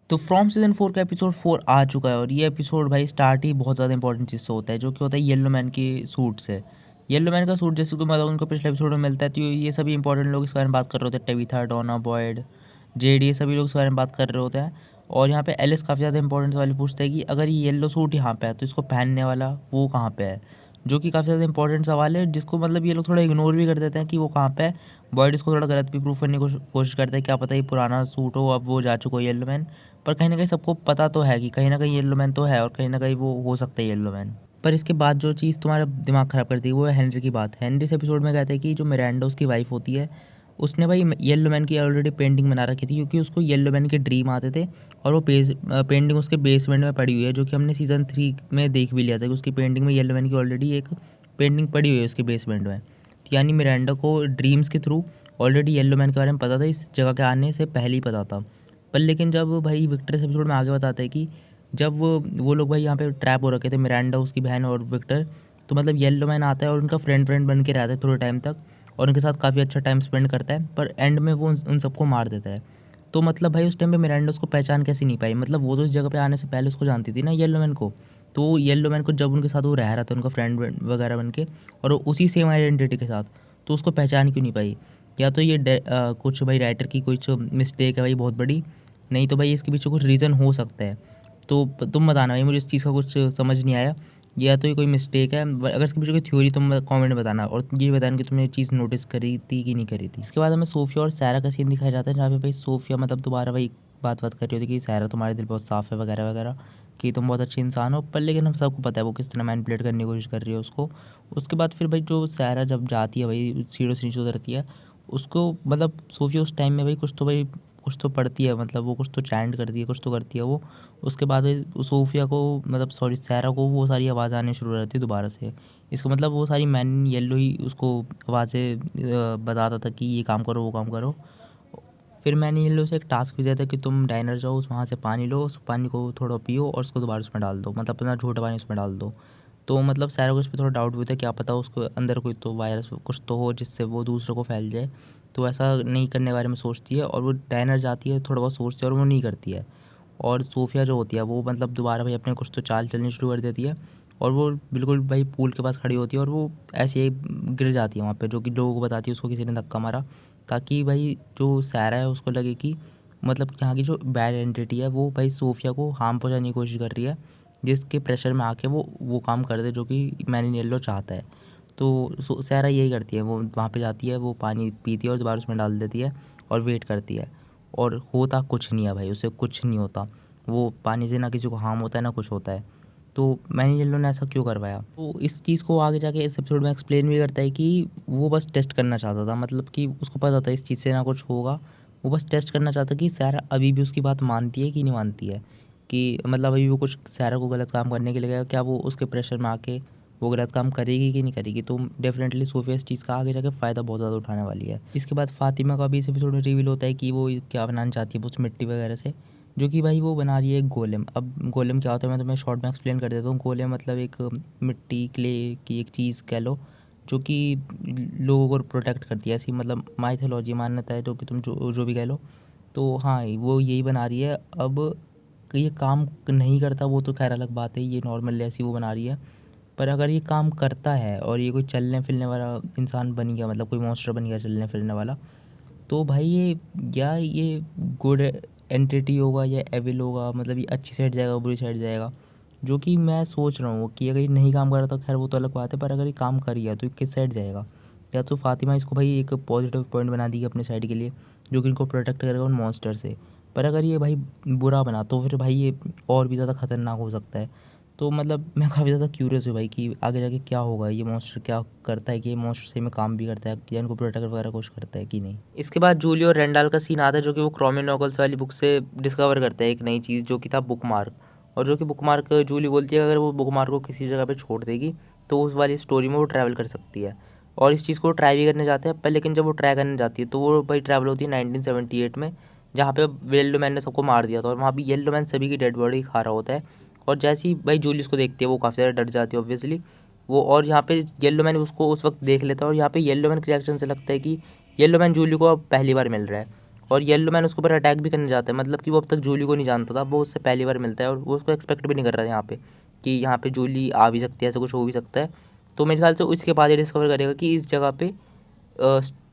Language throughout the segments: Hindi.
तो फ्रॉम सीज़न 4 का एपिसोड 4 आ चुका है और ये एपिसोड भाई स्टार्ट ही बहुत ज़्यादा इंपॉर्टेंट चीज़ से होता है, जो कि होता है येलो मैन के सूट से। येलो मैन का सूट जैसे तुम्हें उनको पिछले एपिसोड में मिलता है, तो ये सभी इंपॉर्टेंट लोग इस बारे में बात कर रहे होते हैं। टेविथा, डोना, बॉयड, जेडी, ये सभी लोग इस बारे में बात कर रहे होते हैं। और यहाँ पे एलिस काफ़ी ज़्यादा इंपॉर्टेंट सवाल पूछता है कि अगर ये येलो सूट यहाँ पे है तो इसको पहनने वाला वो कहाँ पे है, जो कि काफ़ी ज़्यादा इंपॉर्टेंट सवाल है, जिसको मतलब ये लोग थोड़ा इग्नोर भी कर देते हैं कि वो कहाँ पे है। बॉयड इसको थोड़ा गलत भी प्रूफ करने की कोशिश करता है, क्या पता ये पुराना सूट हो, अब वो जा चुका हो येलो मैन। पर कहीं ना कहीं सबको पता तो है कि कहीं ना कहीं येलो मैन तो है और कहीं ना कहीं वो हो सकता है येलो मैन। पर इसके बाद जो चीज़ तुम्हारा दिमाग ख़राब करती है वो है हेनरी की बात। हेनरी इस एपिसोड में कहते हैं कि जो मिरांडा उसकी वाइफ होती है, उसने भाई येलो मैन की ऑलरेडी पेंटिंग बना रखी थी, क्योंकि उसको येलो मैन के ड्रीम आते थे। और वो पेंटिंग उसके बेसमेंट में पड़ी हुई है, जो कि हमने सीज़न 3 में देख भी लिया था कि उसकी पेंटिंग में येलो मैन की ऑलरेडी एक पेंटिंग पड़ी हुई है उसके बेसमेंट में। यानी मिरांडा को ड्रीम्स के थ्रू ऑलरेडी येलो मैन के बारे में पता था, इस जगह के आने से पहले ही पता था। पर लेकिन जब भाई विक्टर इस एपिसोड में आगे बताते हैं कि जब वो लोग भाई यहाँ पे ट्रैप हो रखे थे, मिरांडा, उसकी बहन और विक्टर, तो मतलब येलो मैन आता है और उनका फ्रेंड बन के रहता है थोड़े टाइम तक और उनके साथ काफ़ी अच्छा टाइम स्पेंड करता है। पर एंड में वो उन सबको मार देता है। तो मतलब भाई उस टाइम पे मिरांडा उसको पहचान कैसे नहीं पाई, मतलब वो तो इस जगह पे आने से पहले उसको जानती थी ना येलो मैन को। तो येलो मैन को जब उनके साथ वो रह रहा था उनका फ्रेंड वगैरह बन के और उसी सेम आइडेंटिटी के साथ, तो उसको पहचान क्यों नहीं पाई? या तो ये कुछ भाई राइटर की कुछ मिस्टेक है भाई बहुत बड़ी, नहीं तो भाई इसके पीछे कुछ रीज़न हो सकता है। तो तुम बताना भाई, मुझे इस चीज़ का कुछ समझ नहीं आया। या तो ये कोई मिस्टेक है, अगर इसके पीछे कोई थ्योरी तुम कमेंट में बताना, और ये बताना कि तुमने ये चीज़ नोटिस करी थी कि नहीं करी थी। इसके बाद हमें सोफिया और सैरा का सीन दिखाया जाता है, जहाँ पे भाई सोफिया मतलब दोबारा भाई बात कर रही होती है कि सैरा तुम्हारे दिल बहुत साफ़ है वगैरह वगैरह, कि तुम बहुत अच्छे इंसान हो। पर लेकिन हम सबको पता है वो किस तरह मैनिपुलेट करने की कोशिश कर रही है उसको। उसके बाद फिर भाई जो सैरा जब जाती है भाई सीढ़ियों से नीचे उतरती है, उसको मतलब सोफिया उस टाइम में भाई कुछ तो पढ़ती है, मतलब वो कुछ तो चैंट करती है, कुछ तो करती है वो। उसके बाद भाई सोफिया को मतलब सॉरी सैरा को वो सारी आवाज़ आनी शुरू हो जाती है दोबारा से। इसका मतलब वो सारी मैन येलो ही उसको आवाज़ें बताता था कि ये काम करो वो काम करो। फिर मैंने येलो से एक टास्क भी दिया था कि तुम डाइनर जाओ, उस वहाँ से पानी लो, उस पानी को थोड़ा पियो और उसको दोबारा उसमें डाल दो, मतलब अपना झूठा पानी उसमें डाल दो। तो मतलब सैरा को इस पे थोड़ा डाउट भी था, क्या पता उसको अंदर कोई तो वायरस कुछ तो हो जिससे वो दूसरों को फैल जाए। तो ऐसा नहीं करने के बारे में सोचती है और वो डाइनर जाती है, थोड़ा बहुत सोचती है और वो नहीं करती है। और सोफिया जो होती है वो मतलब दोबारा भाई अपने कुछ तो चाल चलनी शुरू कर देती है और वो बिल्कुल भाई पूल के पास खड़ी होती है और वो ऐसे ही गिर जाती है वहाँ पे, जो कि लोगों को बताती है उसको किसी ने धक्का मारा, ताकि भाई जो सैरा है उसको लगे कि मतलब यहाँ की जो बैड एंटिटी है वो भाई सोफिया को हार्म पहुँचाने की कोशिश कर रही है, जिसके प्रेशर में आके वो काम कर दे जो कि मैनिनिएलो चाहता है। तो सैरा यही करती है, वो वहाँ पे जाती है, वो पानी पीती है और दोबारा उसमें डाल देती है और वेट करती है। और होता कुछ नहीं है भाई, उससे कुछ नहीं होता। वो पानी से ना किसी को हार्म होता है ना कुछ होता है। तो मैनिनिएलो ने ऐसा क्यों करवाया? तो इस चीज़ को आगे जाके इस एपिसोड में एक्सप्लेन भी करता है कि वो बस टेस्ट करना चाहता था, मतलब कि उसको पता था इस चीज़ से ना कुछ होगा। वो बस टेस्ट करना चाहता कि सैरा अभी भी उसकी बात मानती है कि नहीं मानती है, कि मतलब अभी वो कुछ सैरा को गलत काम करने के लिए गया, क्या वो उसके प्रेशर में आके वो गलत काम करेगी कि नहीं करेगी। तो डेफिनेटली सोफिया इस चीज़ का आगे जाके फ़ायदा बहुत ज़्यादा उठाने वाली है। इसके बाद फातिमा का भी इस एपिसोड में रिवील होता है कि वो क्या बनाना चाहती है उस मिट्टी वगैरह से, जो कि भाई वो बना रही है एक गोलेम। अब गोलेम क्या होता है मैं तुम्हें शॉर्ट में एक्सप्लेन कर देता हूँ। गोलेम मतलब एक मिट्टी क्ले की एक चीज़ कह लो, जो कि लोगों को प्रोटेक्ट करती है, ऐसी मतलब माइथोलॉजी मान्यता है, जो कि तुम जो भी कह लो। तो हाँ, वो यही बना रही है। अब ये काम नहीं करता वो तो खैर अलग बात है, ये नॉर्मल ऐसी वो बना रही है। पर अगर ये काम करता है और ये कोई चलने फिरने वाला इंसान बन गया, मतलब कोई मॉन्स्टर बन गया चलने फिरने वाला, तो भाई ये या ये गुड एंटिटी होगा या एविल होगा, मतलब ये अच्छी साइड जाएगा बुरी साइड जाएगा। जो कि मैं सोच रहा हूँ कि अगर ये नहीं काम कर रहा तो खैर वो तो अलग बात है, पर अगर ये काम कर गया तो ये किस साइड जाएगा? या तो फातिमा इसको भाई एक पॉजिटिव पॉइंट बना दी अपने साइड के लिए, जो कि इनको प्रोटेक्ट करेगा उन मॉन्स्टर से। पर अगर ये भाई बुरा बना तो फिर भाई ये और भी ज़्यादा ख़तरनाक हो सकता है। तो मतलब मैं काफ़ी ज़्यादा क्यूरियस हूँ भाई कि आगे जाके क्या होगा, ये मॉन्स्टर क्या करता है, कि ये मॉन्स्टर सही में काम भी करता है या इनको प्रोटेक्ट वगैरह कुछ करता है कि नहीं। इसके बाद जूली और रेंडाल का सीन आता है, जो कि वो क्रोमियन नॉवेल्स वाली बुक से डिस्कवर करता है एक नई चीज़, जो कि था बुक मार्क। और जो कि बुक मार्क जूली बोलती है अगर वो बुक मार्क को किसी जगह पे छोड़ देगी तो उस वाली स्टोरी में वो ट्रैवल कर सकती है। और इस चीज़ को ट्राई भी करने जाते हैं, पर लेकिन जब वो ट्राई करने जाती है तो वो भाई ट्रैवल होती है 1978 में, जहाँ पे येलो मैन ने सबको मार दिया था और वहाँ भी येलो मैन सभी की डेड बॉडी खा रहा होता है। और जैसे ही भाई जूली उसको देखती है वो काफ़ी ज़्यादा डर जाती है ऑब्वियसली वो, और यहाँ पे येलो मैन उसको उस वक्त देख लेता है और यहाँ पे येलो मैन के रिएक्शन से लगता है कि येलो मैन जूली को अब पहली बार मिल रहा है। और येलो मैन उसके ऊपर अटैक भी करने जाता है, मतलब कि वो अब तक जूली को नहीं जानता था, वो उससे पहली बार मिलता है और वो उसको एक्सपेक्ट भी नहीं कर रहा था यहाँ पे कि यहाँ पे जूली आ भी सकती है, ऐसा कुछ हो भी सकता है। तो मेरे ख्याल से उसके बाद ये डिस्कवर करेगा कि इस जगह पे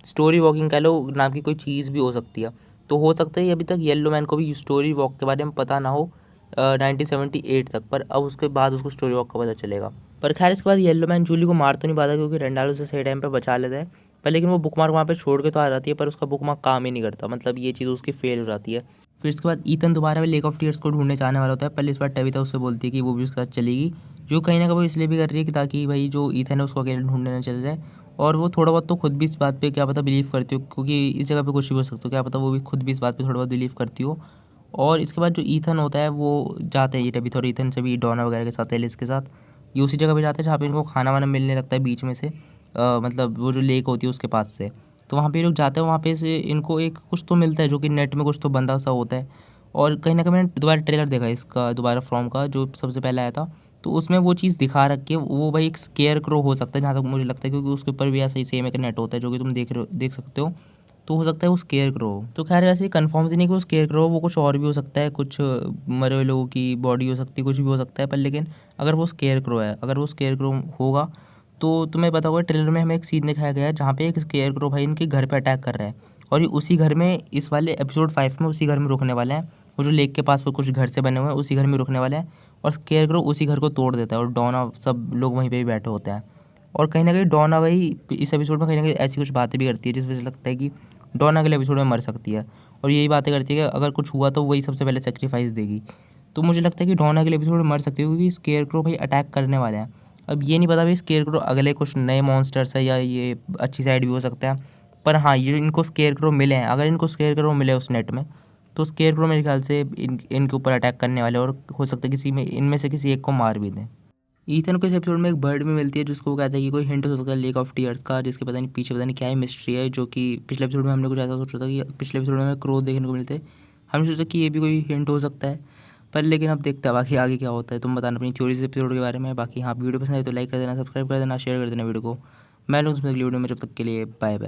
स्टोरी वॉकिंग कह लो नाम की कोई चीज़ भी हो सकती है। तो हो सकता है अभी तक येलो मैन को भी स्टोरी वॉक के बारे में पता ना हो 1978 तक, पर अब उसके बाद उसको स्टोरी वॉक का पता चलेगा। पर खैर इसके बाद येलो मैन जूली को मार तो नहीं पाता क्योंकि रेंडालो से सही टाइम पे बचा लेता है, पर लेकिन वो बुक मार्क वहाँ पे छोड़ के तो आ जाती है, पर उसका बुक मार्क काम ही नहीं करता, मतलब ये चीज़ उसकी फेल हो जाती है। फिर इसके बाद ईथन दोबारा भी लेक ऑफ टीयर्स को ढूंढने जाने वाला होता है, पहले इस बार टबिता उससे बोलती है कि वो भी उसके साथ चलेगी, जो कहीं ना कहीं वो इसलिए भी कर रही है कि ताकि भाई जो ईथन है उसको अकेले ढूंढने न चल जाए। और वो थोड़ा बहुत तो खुद भी इस बात पे क्या पता बिलीव करती हो, क्योंकि इस जगह पे कुछ भी हो सकता हो, क्या पता वो भी खुद भी इस बात पे थोड़ा बहुत बिलीव करती हो। और इसके बाद जो ईथन होता है वो जाते हैं ये टबिथा और ईथन से भी डॉना वगैरह के साथ एलिस के साथ ये उसी जगह पे जाते हैं जहाँ पे इनको खाना वाना मिलने लगता है बीच में से, मतलब वो जो लेक होती है उसके पास से। तो वहाँ पे ये लोग जाते हैं, वहाँ पे से इनको एक कुछ तो मिलता है जो कि नेट में कुछ तो बंदा सा होता है। और कहीं ना कहीं मैंने दोबारा ट्रेलर देखा इसका, दोबारा फ्रॉम का जो सबसे पहले आया था, तो उसमें वो चीज़ दिखा रखी है, वो भाई एक स्केयर क्रो हो सकता है जहाँ तक मुझे लगता है, क्योंकि उसके ऊपर भी ऐसा ही सेम एक नेट होता है जो कि तुम देख सकते हो। तो हो सकता है वो स्केयर क्रो हो। तो खैर वैसे कंफर्म नहीं कि वो स्केयर क्रो हो, वो कुछ और भी हो सकता है, कुछ मरे हुए लोगों की बॉडी हो सकती है, कुछ भी हो सकता है। पर लेकिन अगर वो स्केयर क्रो है, अगर वो स्केयर क्रो होगा तो तुम्हें पता होगा ट्रेलर में हमें एक सीन दिखाया गया है जहाँ पे एक स्केयर क्रो भाई इनके घर पे अटैक कर रहा है, और ये उसी घर में इस वाले एपिसोड 5 में उसी घर में रुकने वाले हैं। वो जो लेक के पास वो कुछ घर से बने हुए हैं उसी घर में रुकने वाले हैं, और स्केयर क्रो उसी घर को तोड़ देता है और डॉना सब लोग वहीं पे भी बैठे होते हैं। और कहीं ना कहीं डॉना भाई इस एपिसोड में कहीं ना कहीं ऐसी कुछ बातें भी करती है जिस वजह से लगता है कि डॉन अगले एपिसोड में मर सकती है, और यही बातें करती है कि अगर कुछ हुआ तो वही सबसे पहले सेक्रीफाइस देगी। तो मुझे लगता है कि डॉन अगले एपिसोड में मर सकती है क्योंकि स्केयर क्रो भाई अटैक करने वाले हैं। अब ये नहीं पता भाई स्केयर क्रो अगले कुछ नए मॉन्स्टर्स है या ये अच्छी साइड भी हो सकता है। पर हाँ ये इनको स्केयर क्रो मिले हैं, अगर इनको स्केयर क्रो मिले उस नेट में तो स्केयर क्रो मेरे ख्याल से इनके ऊपर अटैक करने वाले, और हो सकता है किसी में इनमें से किसी एक को मार भी दें। ईथन को इस एपिसोड में एक बर्ड में मिलती है जिसको वो कहता है कि कोई हिंट हो सकता है लेक ऑफ टीयर्स का, जिसके पता नहीं पीछे पता नहीं क्या ही मिस्ट्री है, जो कि पिछले एपिसोड में हमने कुछ ऐसा सोचा था कि पिछले एपिसोड में हमें क्रो देखने को मिलते, हमने सोचा कि ये भी कोई हिंट हो सकता है। पर लेकिन अब देखते हैं बाकी आगे क्या होता है। तुम बताना अपनी थ्योरीज एपिसोड के बारे में। बाकी हाँ वीडियो पसंद है तो लाइक कर देना, सब्सक्राइब कर देना, शेयर कर देना वीडियो को। मैं लोग अगली वीडियो में, जब तक के लिए बाय बाय।